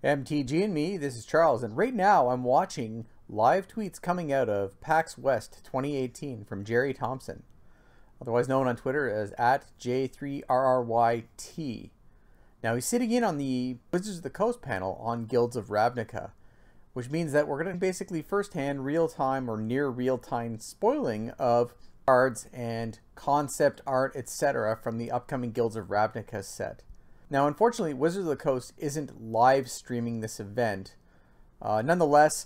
MTG and me, this is Charles, and right now I'm watching live tweets coming out of PAX West 2018 from Gerry Thompson, otherwise known on Twitter as @J3RRYT. Now he's sitting in on the Wizards of the Coast panel on Guilds of Ravnica, which means that we're going to basically first-hand real-time or near real-time spoiling of cards and concept art, etc. from the upcoming Guilds of Ravnica set. Now, unfortunately, Wizards of the Coast isn't live streaming this event. Nonetheless,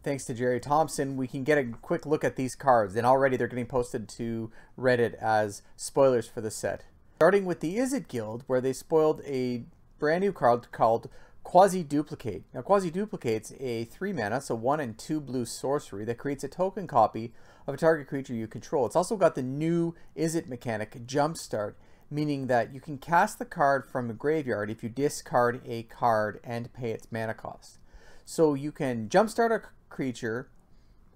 thanks to Gerry Thompson, we can get a quick look at these cards, and already they're getting posted to Reddit as spoilers for the set. Starting with the Izzet Guild, where they spoiled a brand new card called Quasi-Duplicate. Now, Quasi-Duplicate's a 3 mana, so 1 and 2 blue sorcery that creates a token copy of a target creature you control. It's also got the new Izzet mechanic, Jumpstart, meaning that you can cast the card from the graveyard if you discard a card and pay its mana cost. So you can jumpstart a creature,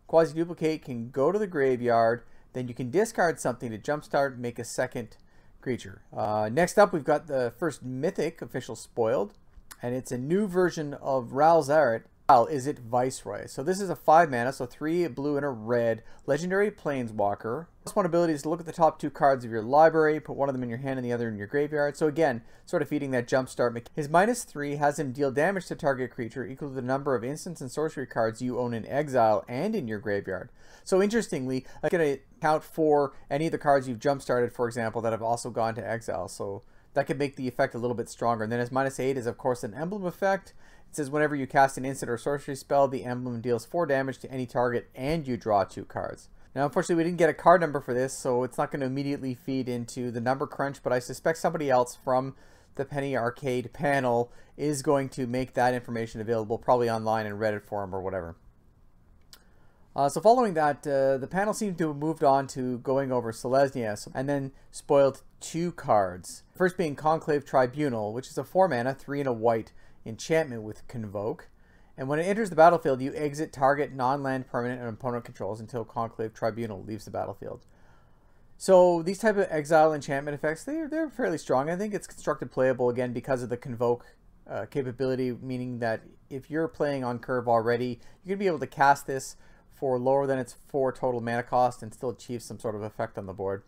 Quasi-Duplicate can go to the graveyard, then you can discard something to jumpstart, make a second creature. Next up, we've got the first Mythic official spoiled, and it's a new version of Ralzaret, Izzet Viceroy. So this is a 5 mana, so 3 blue and a red, legendary planeswalker. This one ability is to look at the top 2 cards of your library, put one of them in your hand and the other in your graveyard. So again, sort of feeding that jumpstart mechanic. His -3 has him deal damage to target creature equal to the number of instants and sorcery cards you own in exile and in your graveyard. So interestingly, it's going to count for any of the cards you've jumpstarted, for example, that have also gone to exile. So that could make the effect a little bit stronger. And then his -8 is, of course, an emblem effect. It says whenever you cast an instant or sorcery spell, the emblem deals 4 damage to any target and you draw 2 cards. Now, unfortunately, we didn't get a card number for this, so it's not going to immediately feed into the number crunch, but I suspect somebody else from the Penny Arcade panel is going to make that information available, probably online in Reddit forum or whatever. So following that, the panel seemed to have moved on to going over Selesnya, and then spoiled 2 cards. First being Conclave Tribunal, which is a 4 mana, 3 and a white enchantment with Convoke. And when it enters the battlefield, you exit target non-land permanent and opponent controls until Conclave Tribunal leaves the battlefield. So these type of exile enchantment effects, they're fairly strong. I think it's constructed playable again because of the Convoke capability, meaning that if you're playing on curve already, you're going to be able to cast this for lower than its 4 total mana cost and still achieve some sort of effect on the board.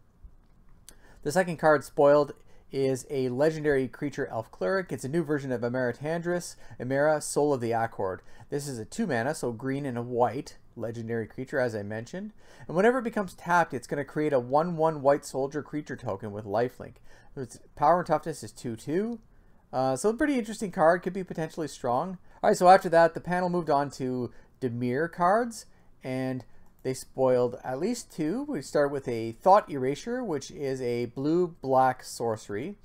The second card spoiled is a legendary creature elf cleric. It's a new version of Emeritandris, Emera, Soul of the Accord. This is a 2 mana, so green and a white legendary creature, as I mentioned. And whenever it becomes tapped, it's going to create a 1/1 white soldier creature token with lifelink. Its power and toughness is 2/2. So a pretty interesting card, could be potentially strong. Alright, so after that, the panel moved on to Dimir cards, and they spoiled at least 2. We start with a Thought Erasure, which is a blue-black sorcery,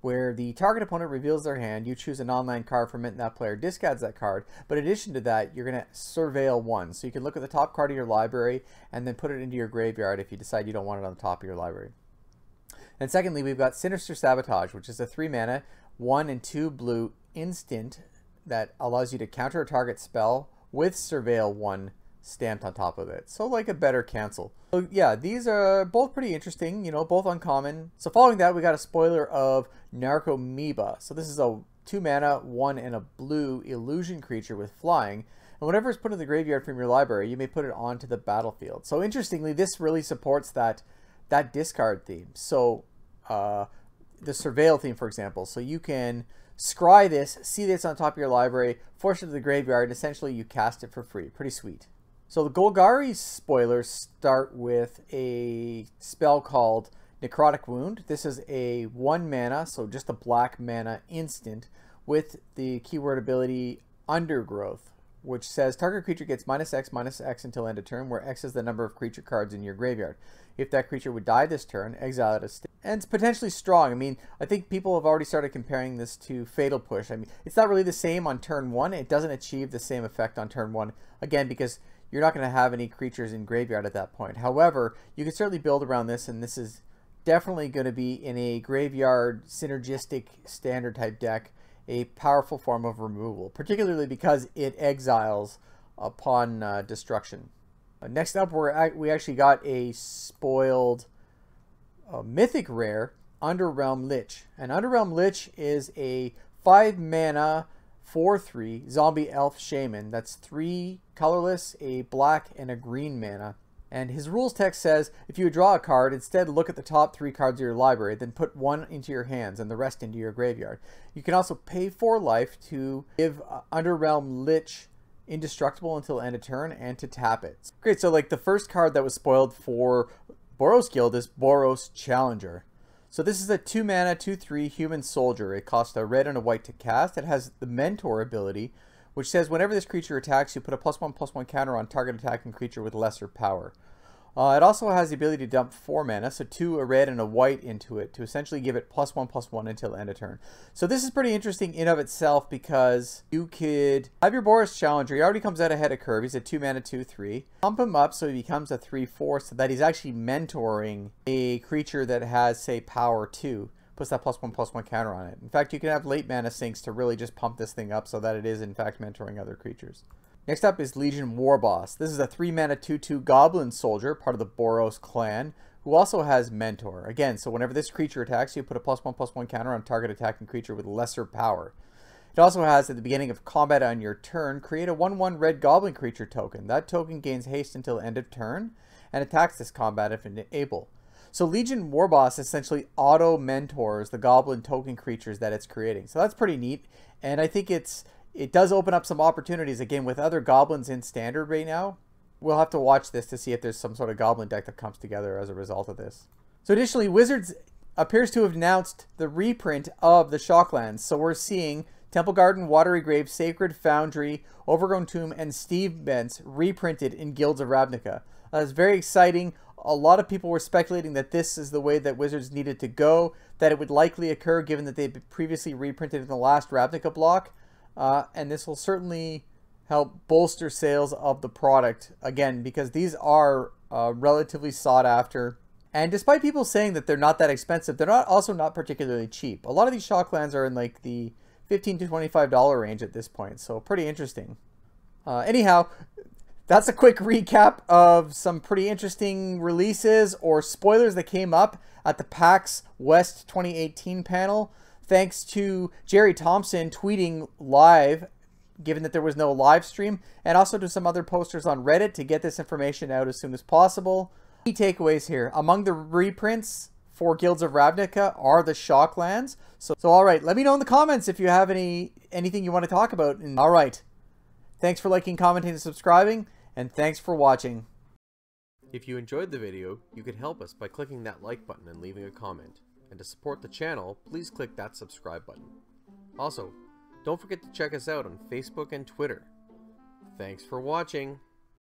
where the target opponent reveals their hand. You choose a non-land card from it, and that player discards that card. But in addition to that, you're going to surveil 1. So you can look at the top card of your library, and then put it into your graveyard if you decide you don't want it on the top of your library. And secondly, we've got Sinister Sabotage, which is a 3 mana, 1 and 2 blue instant that allows you to counter a target spell with surveil 1 stamped on top of it. So like a better cancel. So yeah, these are both pretty interesting, you know, both uncommon. So following that, we got a spoiler of Narcomoeba. So this is a 2 mana, 1 and a blue illusion creature with flying. And whenever it's put in the graveyard from your library, you may put it onto the battlefield. So interestingly, this really supports that discard theme. So the surveil theme, for example. So you can scry this, see this on top of your library, force it to the graveyard, and essentially you cast it for free. Pretty sweet. So the Golgari spoilers start with a spell called Necrotic Wound. This is a 1 mana, so just a black mana instant with the keyword ability Undergrowth, which says target creature gets -X until end of turn, where X is the number of creature cards in your graveyard. If that creature would die this turn, exile it as state. And it's potentially strong. I mean, I think people have already started comparing this to Fatal Push. I mean, it's not really the same on turn 1. It doesn't achieve the same effect on turn 1, again, because you're not going to have any creatures in graveyard at that point. However, you can certainly build around this, and this is definitely going to be in a graveyard synergistic standard type deck, a powerful form of removal, particularly because it exiles upon destruction. Next up, we actually got a spoiled mythic rare, Underrealm Lich. And Underrealm Lich is a 5 mana 4/3 zombie elf shaman. That's 3 colorless, a black, and a green mana. And his rules text says, if you draw a card, instead look at the top 3 cards of your library, then put 1 into your hands and the rest into your graveyard. You can also pay 4 life to give Underrealm Lich indestructible until end of turn and to tap it. Great, so like the first card that was spoiled for Boros Guild is Boros Challenger. So this is a 2 mana, 2/3 human soldier. It costs a red and a white to cast. It has the Mentor ability, which says whenever this creature attacks, you put a +1/+1 counter on target attacking creature with lesser power. It also has the ability to dump 4 mana, so 2 a red and a white into it to essentially give it +1/+1 until end of turn. So this is pretty interesting in of itself because you could have your Boros Challenger. He already comes out ahead of curve. He's a 2 mana, 2/3. Pump him up so he becomes a 3/4 so that he's actually mentoring a creature that has, say, power 2. Puts that +1/+1 counter on it. In fact, you can have late mana sinks to really just pump this thing up so that it is in fact mentoring other creatures. Next up is Legion Warboss. This is a 3 mana 2/2 goblin soldier, part of the Boros clan, who also has Mentor. Again, so whenever this creature attacks, you put a +1/+1 counter on target attacking creature with lesser power. It also has, at the beginning of combat on your turn, create a 1/1 red goblin creature token. That token gains haste until end of turn and attacks this combat if able. So Legion Warboss essentially auto-mentors the goblin token creatures that it's creating. So that's pretty neat, and I think it does open up some opportunities, again, with other goblins in Standard right now. We'll have to watch this to see if there's some sort of goblin deck that comes together as a result of this. So additionally, Wizards appears to have announced the reprint of the Shocklands. So we're seeing Temple Garden, Watery Grave, Sacred Foundry, Overgrown Tomb, and Steve Bents reprinted in Guilds of Ravnica. That's very exciting. A lot of people were speculating that this is the way that Wizards needed to go, that it would likely occur given that they'd previously reprinted in the last Ravnica block. And this will certainly help bolster sales of the product, again, because these are relatively sought after. And despite people saying that they're not that expensive, they're also not particularly cheap. A lot of these Shocklands are in like the $15 to $25 range at this point, so pretty interesting. Anyhow, that's a quick recap of some pretty interesting releases or spoilers that came up at the PAX West 2018 panel. Thanks to Gerry Thompson tweeting live, given that there was no live stream, and also to some other posters on Reddit to get this information out as soon as possible. Key takeaways here. Among the reprints for Guilds of Ravnica are the Shocklands. So all right, let me know in the comments if you have anything you want to talk about. And all right, thanks for liking, commenting, and subscribing, and thanks for watching. If you enjoyed the video, you could help us by clicking that like button and leaving a comment. And to support the channel, please click that subscribe button. Also, don't forget to check us out on Facebook and Twitter. Thanks for watching!